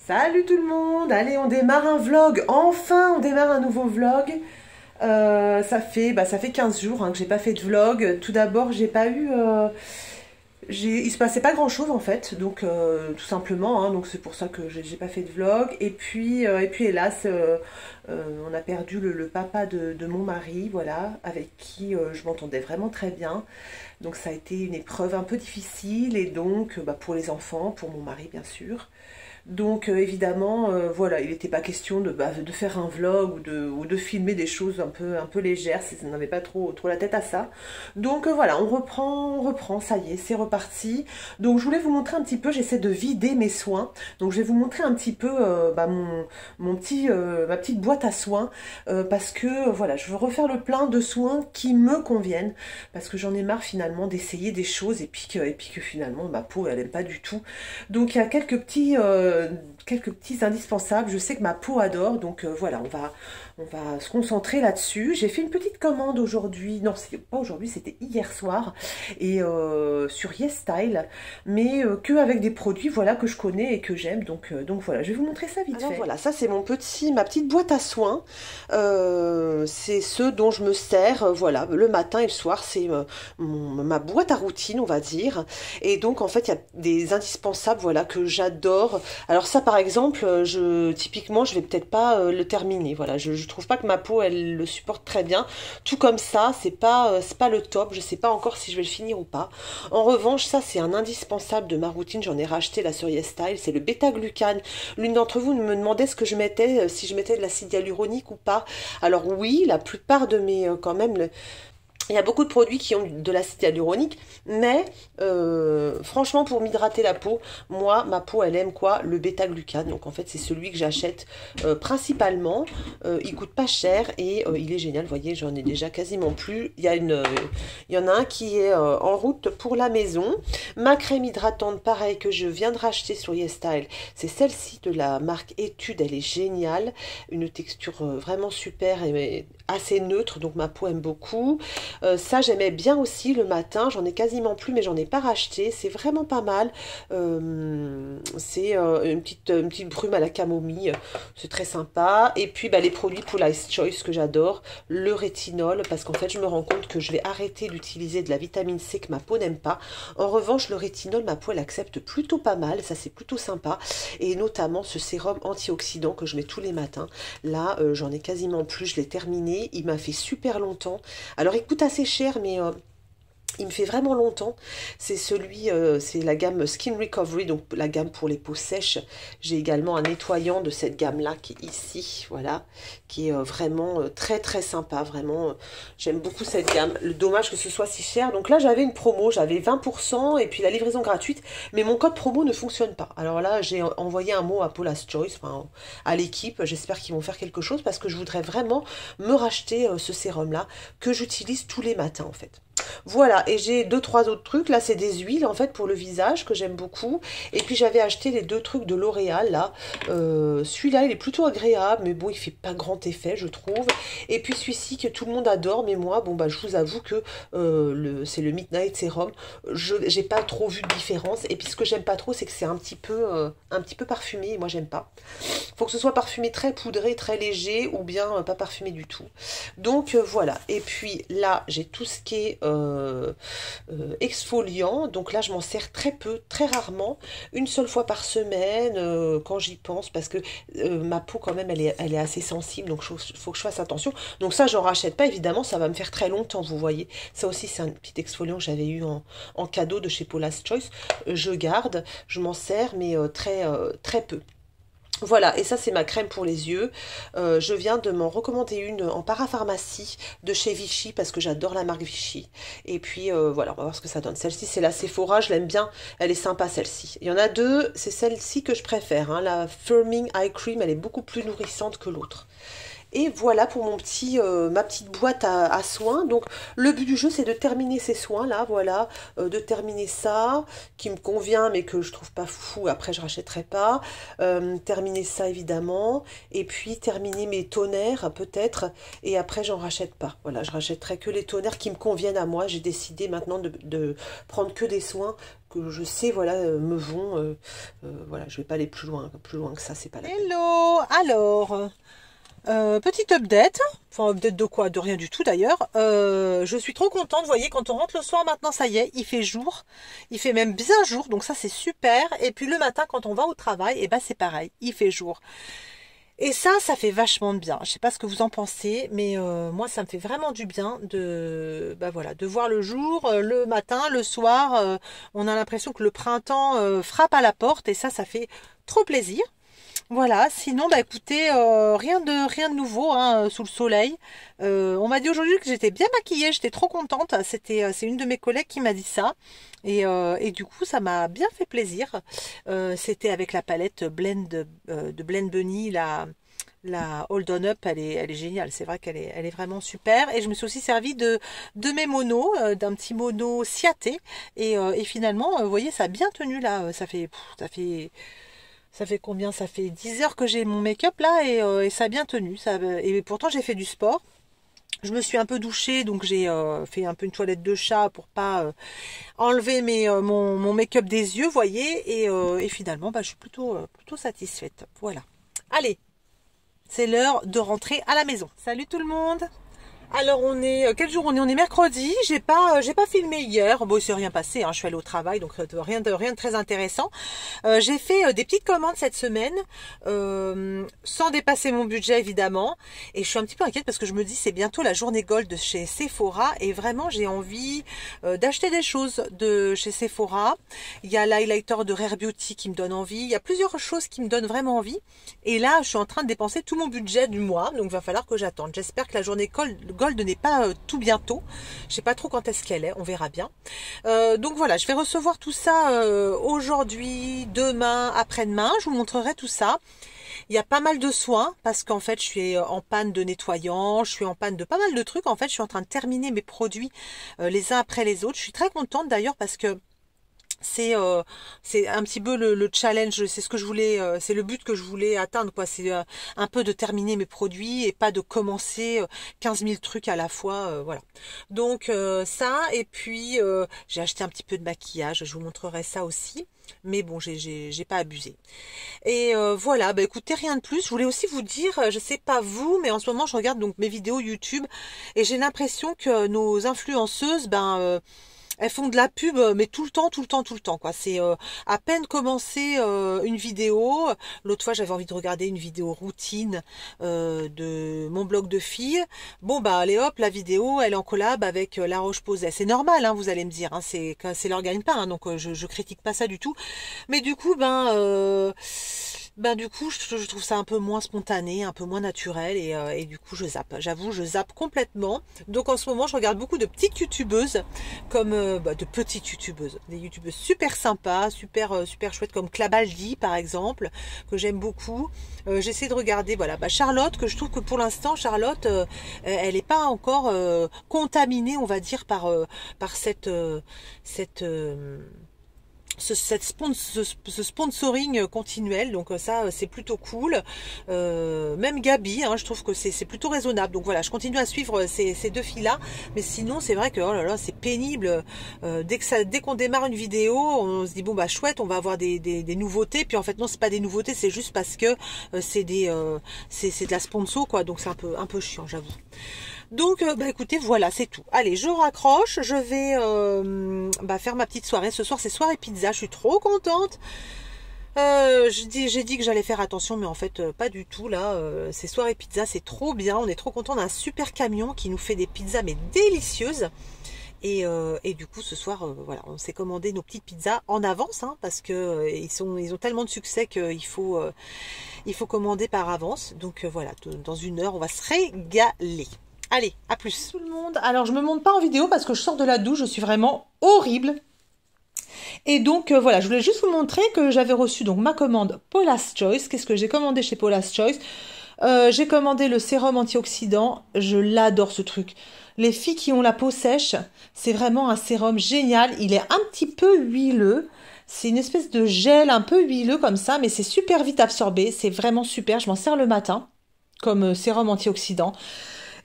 Salut tout le monde! Allez, on démarre un vlog. Enfin, on démarre un nouveau vlog. Ça fait 15 jours que j'ai pas fait de vlog. Tout d'abord, j'ai pas eu... il se passait pas grand-chose en fait, donc tout simplement, donc c'est pour ça que j'ai pas fait de vlog. Et puis hélas, on a perdu le papa de mon mari, voilà, avec qui je m'entendais vraiment très bien. Donc ça a été une épreuve un peu difficile, et donc pour les enfants, pour mon mari bien sûr. Donc évidemment, voilà, il n'était pas question de faire un vlog ou de filmer des choses un peu légères, si on n'avait pas trop la tête à ça. Donc voilà, on reprend, ça y est, c'est reparti. Donc je voulais vous montrer un petit peu, j'essaie de vider mes soins. Donc je vais vous montrer un petit peu ma petite boîte à soins, parce que voilà, je veux refaire le plein de soins qui me conviennent, parce que j'en ai marre finalement d'essayer des choses et puis que finalement ma peau elle aime pas du tout. Donc il y a quelques petits indispensables. Je sais que ma peau adore, donc voilà, on va se concentrer là-dessus. J'ai fait une petite commande aujourd'hui, non, c'était pas aujourd'hui, c'était hier soir, et sur YesStyle, mais que avec des produits, voilà, que je connais et que j'aime. Donc voilà, je vais vous montrer ça vite fait. Voilà, ça c'est ma petite boîte à soins. C'est ce dont je me sers, voilà, le matin et le soir. C'est ma boîte à routine, on va dire. Et donc en fait, il y a des indispensables, voilà, que j'adore. Alors ça, par exemple, typiquement, je vais peut-être pas le terminer. Voilà, je trouve pas que ma peau, elle le supporte très bien. Tout comme ça, c'est pas le top. Je sais pas encore si je vais le finir ou pas. En revanche, ça, c'est un indispensable de ma routine. J'en ai racheté là sur YesStyle. C'est le bêta-glucane. L'une d'entre vous me demandait ce que je mettais, si je mettais de l'acide hyaluronique ou pas. Alors oui, la plupart de mes, quand même, il y a beaucoup de produits qui ont de l'acide hyaluronique, mais franchement, pour m'hydrater la peau, moi, ma peau, elle aime quoi? Le bêta-glucane. Donc en fait, c'est celui que j'achète principalement. Il coûte pas cher et il est génial. Vous voyez, j'en ai déjà quasiment plus. Il y en a un qui est en route pour la maison. Ma crème hydratante, pareil, que je viens de racheter sur YesStyle, c'est celle-ci de la marque Etude. Elle est géniale. Une texture vraiment super et assez neutre, donc ma peau aime beaucoup. Ça j'aimais bien aussi le matin, j'en ai quasiment plus mais j'en ai pas racheté, c'est vraiment pas mal. C'est une petite brume à la camomille, c'est très sympa. Et puis les produits Paula's Choice que j'adore, le rétinol, parce qu'en fait je me rends compte que je vais arrêter d'utiliser de la vitamine C que ma peau n'aime pas. En revanche le rétinol, ma peau elle accepte plutôt pas mal, ça c'est plutôt sympa. Et notamment ce sérum antioxydant que je mets tous les matins, là j'en ai quasiment plus, je l'ai terminé. Il m'a fait super longtemps. Alors il coûte assez cher, mais il me fait vraiment longtemps. C'est la gamme Skin Recovery, donc la gamme pour les peaux sèches. J'ai également un nettoyant de cette gamme-là qui est ici, voilà, qui est vraiment très très sympa, vraiment. J'aime beaucoup cette gamme. Le dommage que ce soit si cher. Donc là, j'avais une promo, j'avais 20% et puis la livraison gratuite, mais mon code promo ne fonctionne pas. Alors là, j'ai envoyé un mot à Paula's Choice, enfin à l'équipe. J'espère qu'ils vont faire quelque chose parce que je voudrais vraiment me racheter ce sérum-là que j'utilise tous les matins en fait. Voilà, et j'ai deux trois autres trucs. Là c'est des huiles en fait pour le visage que j'aime beaucoup. Et puis j'avais acheté les deux trucs de L'Oréal là. Celui-là il est plutôt agréable, mais bon il fait pas grand effet je trouve. Et puis celui-ci que tout le monde adore, mais moi je vous avoue que c'est le Midnight Serum. J'ai pas trop vu de différence. Et puis ce que j'aime pas trop, c'est que c'est un petit peu parfumé, et moi j'aime pas. Faut que ce soit parfumé très poudré, très léger, ou bien pas parfumé du tout. Donc voilà. Et puis là j'ai tout ce qui est exfoliant. Donc là je m'en sers très peu, très rarement, une seule fois par semaine quand j'y pense, parce que ma peau quand même elle est assez sensible, donc il faut que je fasse attention. Donc ça j'en rachète pas évidemment, ça va me faire très longtemps, vous voyez. Ça aussi c'est un petit exfoliant que j'avais eu en cadeau de chez Paula's Choice. Je garde, je m'en sers, mais très peu. Voilà, et ça c'est ma crème pour les yeux. Je viens de m'en recommander une en parapharmacie de chez Vichy, parce que j'adore la marque Vichy. Et puis voilà, on va voir ce que ça donne. Celle-ci c'est la Sephora, je l'aime bien, elle est sympa celle-ci. Il y en a deux, c'est celle-ci que je préfère, la Firming Eye Cream, elle est beaucoup plus nourrissante que l'autre. Et voilà pour mon petit, ma petite boîte à soins. Donc le but du jeu, c'est de terminer ces soins là, voilà, de terminer ça qui me convient mais que je trouve pas fou. Après, je rachèterai pas. Terminer ça évidemment, et puis terminer mes toners peut-être. Et après, j'en rachète pas. Voilà, je rachèterai que les toners qui me conviennent à moi. J'ai décidé maintenant de prendre que des soins que je sais, voilà, me vont. Voilà, je vais pas aller plus loin que ça, c'est pas la peine. Hello, alors, petite update, enfin update de quoi? De rien du tout d'ailleurs. Je suis trop contente, vous voyez, quand on rentre le soir maintenant, ça y est, il fait jour, il fait même bien jour, donc ça c'est super. Et puis le matin quand on va au travail, et ben c'est pareil, il fait jour. Et ça fait vachement de bien. Je sais pas ce que vous en pensez, mais moi ça me fait vraiment du bien de, bah voilà, de voir le jour, le matin, le soir. On a l'impression que le printemps frappe à la porte et ça fait trop plaisir. Voilà, sinon, bah écoutez, rien de nouveau hein, sous le soleil. On m'a dit aujourd'hui que j'étais bien maquillée, j'étais trop contente. C'est une de mes collègues qui m'a dit ça. Et du coup, ça m'a bien fait plaisir. C'était avec la palette de Blend Bunny, la Hold On Up, elle est géniale. C'est vrai elle est vraiment super. Et je me suis aussi servi de mes monos, d'un petit mono Ciaté. Et finalement, vous voyez, ça a bien tenu là. Ça fait combien? Ça fait 10 heures que j'ai mon make-up là et ça a bien tenu. Et pourtant j'ai fait du sport. Je me suis un peu douchée, donc j'ai fait un peu une toilette de chat pour pas enlever mon make-up des yeux, voyez. Et finalement, bah, je suis plutôt satisfaite. Voilà. Allez, c'est l'heure de rentrer à la maison. Salut tout le monde! Alors quel jour on est? On est mercredi. J'ai pas filmé hier. Bon, il s'est rien passé. Hein. Je suis allée au travail, donc rien de très intéressant. J'ai fait des petites commandes cette semaine, sans dépasser mon budget évidemment. Et je suis un petit peu inquiète parce que je me dis c'est bientôt la journée gold de chez Sephora et vraiment j'ai envie d'acheter des choses de chez Sephora. Il y a l'highlighter de Rare Beauty qui me donne envie. Il y a plusieurs choses qui me donnent vraiment envie. Et là, je suis en train de dépenser tout mon budget du mois, donc il va falloir que j'attende. J'espère que la journée gold n'est pas tout bientôt. Je sais pas trop quand est-ce qu'elle est, on verra bien. Donc voilà, je vais recevoir tout ça aujourd'hui, demain, après-demain. Je vous montrerai tout ça. Il y a pas mal de soins parce qu'en fait, je suis en panne de nettoyant, je suis en panne de pas mal de trucs. En fait, je suis en train de terminer mes produits les uns après les autres. Je suis très contente d'ailleurs parce que c'est un petit peu le challenge, c'est ce que je voulais, c'est le but que je voulais atteindre quoi. C'est un peu de terminer mes produits et pas de commencer 15 000 trucs à la fois, voilà. Donc ça et puis j'ai acheté un petit peu de maquillage, je vous montrerai ça aussi. Mais bon, j'ai pas abusé. Et voilà, bah écoutez, rien de plus. Je voulais aussi vous dire, je sais pas vous, mais en ce moment je regarde donc mes vidéos YouTube et j'ai l'impression que nos influenceuses, elles font de la pub, mais tout le temps, quoi. C'est à peine commencé une vidéo. L'autre fois, j'avais envie de regarder une vidéo routine de mon blog de filles. Bon, bah, allez hop, la vidéo, elle est en collab avec La Roche-Posay. C'est normal, hein, vous allez me dire. Hein, c'est leur gagne-pain, hein, donc je critique pas ça du tout. Mais du coup, du coup, je trouve ça un peu moins spontané, un peu moins naturel et du coup, je zappe. J'avoue, je zappe complètement. Donc en ce moment, je regarde beaucoup de petites youtubeuses, comme de petites youtubeuses, des youtubeuses super sympas, super chouettes, comme Clabaldi par exemple, que j'aime beaucoup. J'essaie de regarder, voilà, Charlotte, que je trouve que pour l'instant, Charlotte, elle n'est pas encore contaminée, on va dire, par ce sponsoring continuel, donc ça c'est plutôt cool. Même Gabi, hein, je trouve que c'est plutôt raisonnable, donc voilà, je continue à suivre ces deux filles là, mais sinon c'est vrai que oh là là, c'est pénible. Dès qu'on démarre une vidéo, on se dit bon bah chouette, on va avoir des nouveautés, puis en fait non, c'est pas des nouveautés, c'est juste parce que c'est de la sponsor quoi, donc c'est un peu chiant, j'avoue. Donc, écoutez, voilà, c'est tout. Allez, je raccroche. Je vais faire ma petite soirée. Ce soir, c'est soirée pizza. Je suis trop contente. J'ai dit que j'allais faire attention, mais en fait, pas du tout. Là, ces soirées pizza, c'est trop bien. On est trop content d'un super camion qui nous fait des pizzas, mais délicieuses. Et du coup, ce soir, voilà, on s'est commandé nos petites pizzas en avance, hein, parce que ils ont tellement de succès qu'il faut commander par avance. Donc voilà, dans une heure, on va se régaler. Allez, à plus tout le monde. Alors, je me montre pas en vidéo parce que je sors de la douche, je suis vraiment horrible. Et donc, voilà, je voulais juste vous montrer que j'avais reçu donc ma commande Paula's Choice. Qu'est-ce que j'ai commandé chez Paula's Choice? J'ai commandé le sérum antioxydant. Je l'adore ce truc. Les filles qui ont la peau sèche, c'est vraiment un sérum génial. Il est un petit peu huileux. C'est une espèce de gel un peu huileux comme ça, mais c'est super vite absorbé. C'est vraiment super. Je m'en sers le matin comme sérum antioxydant.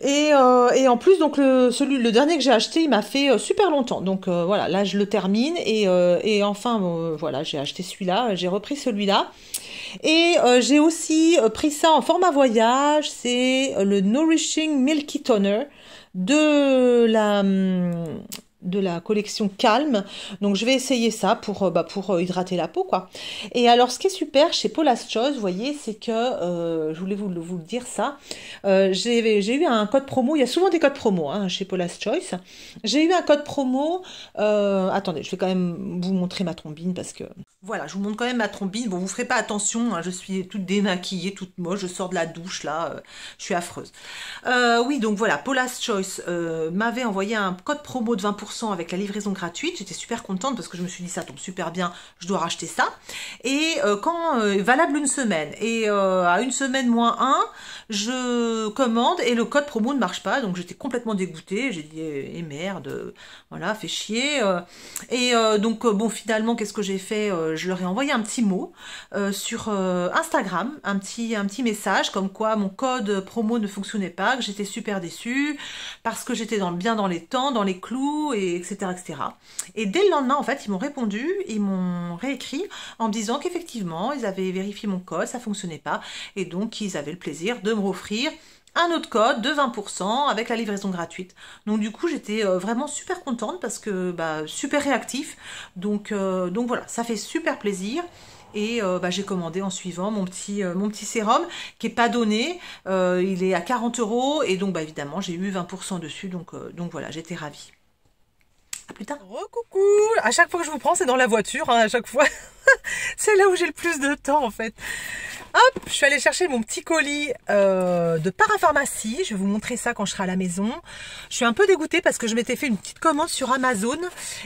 Et en plus, donc le dernier que j'ai acheté, il m'a fait super longtemps. Donc voilà, là je le termine et enfin voilà, j'ai acheté celui-là, j'ai repris celui-là. Et j'ai aussi pris ça en format voyage. C'est le Nourishing Milky Toner de la collection Calme. Donc je vais essayer ça pour hydrater la peau, quoi. Et alors ce qui est super chez Paula's Choice, vous voyez, c'est que je voulais vous le dire ça. J'ai eu un code promo. Il y a souvent des codes promo hein, chez Paula's Choice. J'ai eu un code promo. Attendez, je vais quand même vous montrer ma trombine parce que voilà, je vous montre quand même ma trombine. Bon, vous ferez pas attention, hein, je suis toute démaquillée, toute moche, je sors de la douche là, je suis affreuse. Oui, donc voilà, Paula's Choice m'avait envoyé un code promo de 20% avec la livraison gratuite. J'étais super contente parce que je me suis dit ça tombe super bien, je dois racheter ça. Et valable une semaine. Et à une semaine moins 1, je commande et le code promo ne marche pas. Donc j'étais complètement dégoûtée. J'ai dit merde, voilà, fait chier. Donc bon, finalement, qu'est-ce que j'ai fait? Je leur ai envoyé un petit mot sur Instagram, un petit message comme quoi mon code promo ne fonctionnait pas, que j'étais super déçue parce que j'étais bien dans les temps, dans les clous, et etc., etc. Et dès le lendemain, en fait, ils m'ont répondu, ils m'ont réécrit en me disant qu'effectivement, ils avaient vérifié mon code, ça fonctionnait pas, et donc ils avaient le plaisir de me offrir un autre code de 20% avec la livraison gratuite. Donc du coup, j'étais vraiment super contente parce que super réactif. Donc voilà, ça fait super plaisir. Et j'ai commandé en suivant mon petit sérum qui est pas donné. Il est à 40 € et donc évidemment j'ai eu 20% dessus. Donc voilà, j'étais ravie. À plus tard. Recoucou. À chaque fois que je vous prends, c'est dans la voiture. Hein, à chaque fois, c'est là où j'ai le plus de temps en fait. Hop, je suis allée chercher mon petit colis de parapharmacie. Je vais vous montrer ça quand je serai à la maison. Je suis un peu dégoûtée parce que je m'étais fait une petite commande sur Amazon.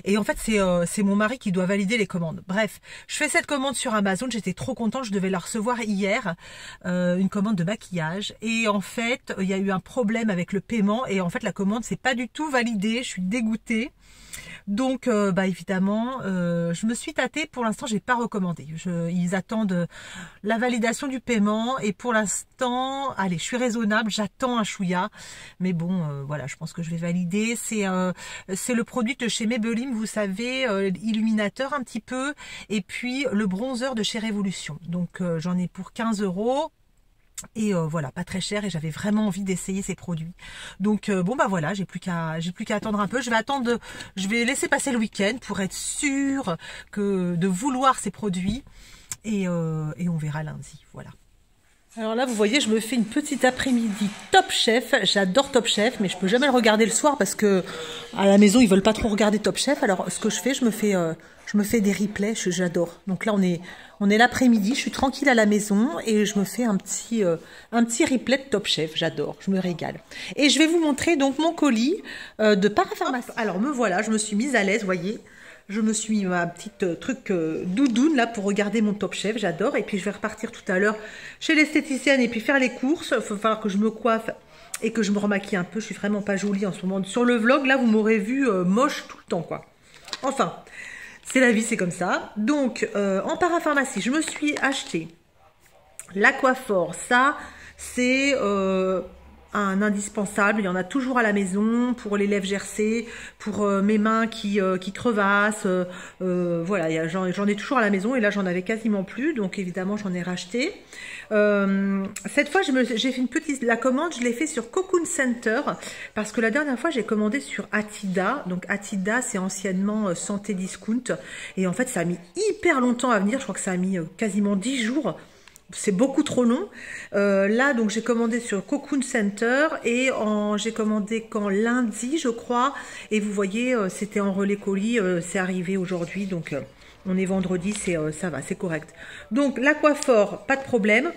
Et en fait, c'est mon mari qui doit valider les commandes. Bref, je fais cette commande sur Amazon. J'étais trop contente. Je devais la recevoir hier. Une commande de maquillage. Et en fait, il y a eu un problème avec le paiement. Et en fait, la commande s'est pas du tout validée. Je suis dégoûtée. Donc évidemment je me suis tâtée. Pour l'instant j'ai pas recommandé, ils attendent la validation du paiement et pour l'instant allez, je suis raisonnable, j'attends un chouïa, mais bon voilà, je pense que je vais valider. C'est le produit de chez Maybelline, vous savez, illuminateur un petit peu, et puis le bronzer de chez Révolution. Donc j'en ai pour 15 €. Et voilà, pas très cher, et j'avais vraiment envie d'essayer ces produits. Donc voilà, j'ai plus qu'à attendre un peu. Je vais laisser passer le week-end pour être sûre de vouloir ces produits, et on verra lundi. Voilà. Alors là, vous voyez, je me fais une petite après-midi Top Chef. J'adore Top Chef, mais je peux jamais le regarder le soir parce que à la maison, ils veulent pas trop regarder Top Chef. Alors, ce que je fais, je me fais des replays. J'adore. Donc là, on est l'après-midi. Je suis tranquille à la maison et je me fais un petit replay de Top Chef. J'adore. Je me régale. Et je vais vous montrer donc mon colis de parapharmacie. Alors me voilà, je me suis mise à l'aise, vous voyez. Je me suis mis ma petite truc doudoune là pour regarder mon Top Chef, j'adore. Et puis je vais repartir tout à l'heure chez l'esthéticienne et puis faire les courses. Il va falloir que je me coiffe et que je me remaquille un peu. Je suis vraiment pas jolie en ce moment. Sur le vlog là, vous m'aurez vu moche tout le temps quoi. Enfin, c'est la vie, c'est comme ça. Donc en parapharmacie, je me suis acheté l'Aquaphor. Ça, c'est un indispensable, il y en a toujours à la maison pour les lèvres gercées, pour mes mains qui crevassent, voilà, j'en ai toujours à la maison et là j'en avais quasiment plus, donc évidemment j'en ai racheté. Cette fois j'ai fait la commande, je l'ai fait sur Cocoon Center parce que la dernière fois j'ai commandé sur Atida. Donc Atida c'est anciennement Santé Discount et en fait ça a mis hyper longtemps à venir, je crois que ça a mis quasiment 10 jours. C'est beaucoup trop long. Là, donc, j'ai commandé sur Cocoon Center et j'ai commandé lundi, je crois. Et vous voyez, c'était en relais colis. C'est arrivé aujourd'hui. Donc, on est vendredi. Ça va, c'est correct. Donc, l'Aquaphor, pas de problème.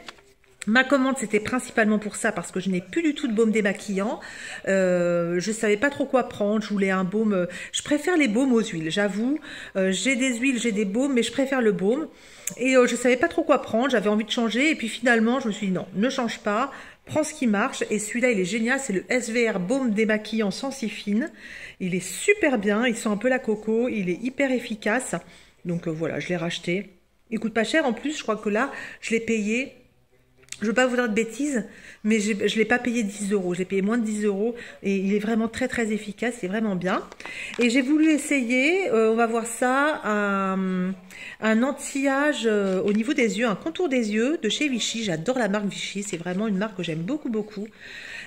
Ma commande, c'était principalement pour ça, parce que je n'ai plus du tout de baume démaquillant. Je savais pas trop quoi prendre. Je voulais un baume. Je préfère les baumes aux huiles, j'avoue. J'ai des huiles, j'ai des baumes, mais je préfère le baume. Et je savais pas trop quoi prendre. J'avais envie de changer. Et puis finalement, je me suis dit non, ne change pas. Prends ce qui marche. Et celui-là, il est génial. C'est le SVR baume démaquillant Sensifine. Il est super bien. Il sent un peu la coco. Il est hyper efficace. Donc voilà, je l'ai racheté. Il coûte pas cher en plus. Je crois que là, je l'ai payé. Je ne veux pas vous dire de bêtises, mais je ne l'ai pas payé 10 €. Je l'ai payé moins de 10 € et il est vraiment très très efficace, c'est vraiment bien. Et j'ai voulu essayer, on va voir ça, un anti-âge au niveau des yeux, un contour des yeux de chez Vichy. J'adore la marque Vichy, c'est vraiment une marque que j'aime beaucoup beaucoup.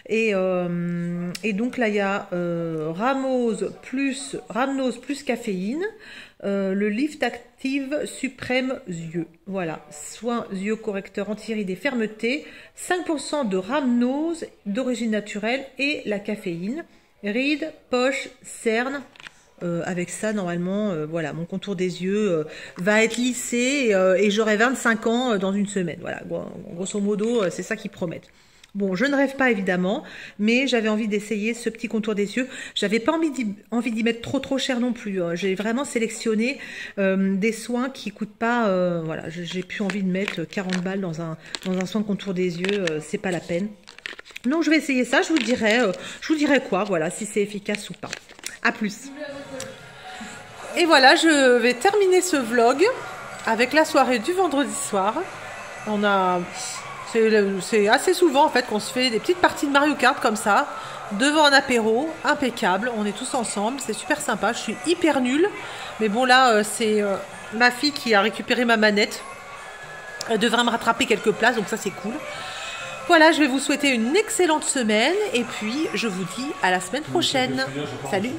Et donc là il y a Rhamnose plus caféine. Le Lift Active Suprême Yeux. Voilà, soin yeux correcteur anti-rides et fermeté, 5% de rhamnose d'origine naturelle et la caféine. Rides, poches, cernes. Avec ça, normalement, voilà, mon contour des yeux va être lissé et j'aurai 25 ans dans une semaine. Voilà, grosso modo, c'est ça qu'ils promettent. Bon, je ne rêve pas évidemment, mais j'avais envie d'essayer ce petit contour des yeux. J'avais pas envie d'y mettre trop cher non plus. J'ai vraiment sélectionné des soins qui coûtent pas. Voilà, j'ai plus envie de mettre 40 balles dans un soin de contour des yeux. C'est pas la peine. Donc je vais essayer ça. Je vous dirai quoi. Voilà, si c'est efficace ou pas. À plus. Et voilà, je vais terminer ce vlog avec la soirée du vendredi soir. On a C'est assez souvent en fait qu'on se fait des petites parties de Mario Kart comme ça, devant un apéro, impeccable, on est tous ensemble, c'est super sympa, je suis hyper nulle, mais bon là c'est ma fille qui a récupéré ma manette, elle devrait me rattraper quelques places, donc ça c'est cool. Voilà, je vais vous souhaiter une excellente semaine, et puis je vous dis à la semaine prochaine. Salut!